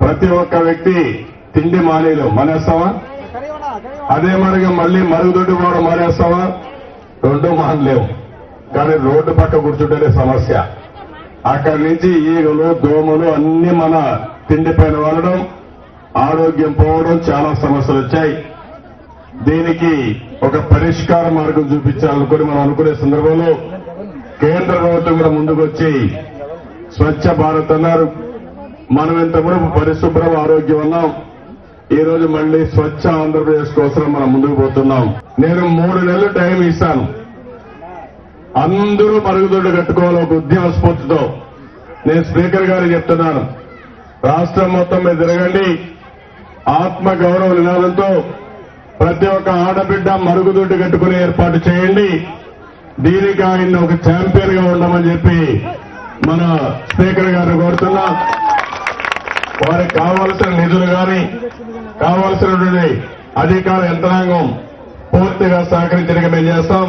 ప్రతి ఒక్క వ్యక్తి తిండి మానేలు మానేస్తావా? అదే మరిగా మళ్ళీ మరుగుదొడ్డి కూడా మానేస్తావా? రెండు మానలేవు. కానీ రోడ్డు పక్క కూర్చుంటేనే సమస్య. అక్కడి నుంచి ఈగలు దోమలు అన్ని మన తిండి పైన వాడడం, ఆరోగ్యం పోవడం, చాలా సమస్యలు వచ్చాయి. దీనికి ఒక పరిష్కార మార్గం చూపించాలనుకుని మనం అనుకునే సందర్భంలో కేంద్ర ప్రభుత్వం కూడా ముందుకు వచ్చి స్వచ్ఛ భారత్ అన్నారు. మనం ఇంతకుముందు పరిశుభ్రం ఆరోగ్యం అన్నాం. ఈ రోజు మళ్లీ స్వచ్ఛ ఆంధ్రప్రదేశ్ కోసం మనం ముందుకు పోతున్నాం. నేను 3 నెలలు టైం ఇస్తాను. అందరూ మరుగుదొడ్డు కట్టుకోవాలి ఒక ఉద్యమ స్ఫూర్తితో. నేను స్పీకర్ గారికి చెప్తున్నాను, రాష్ట్రం మొత్తం మీద తిరగండి, ఆత్మ గౌరవ నినాదంతో ప్రతి ఒక్క ఆడబిడ్డ మరుగుదొడ్డు కట్టుకునే ఏర్పాటు చేయండి. దీనికి ఆయన ఒక ఛాంపియన్ గా ఉండమని చెప్పి మన స్పీకర్ గారిని కోరుతున్నా. వారికి కావాల్సిన నిధులు కానీ కావాల్సినటువంటి అధికార యంత్రాంగం పూర్తిగా సహకరించడానికి మేము చేస్తాం.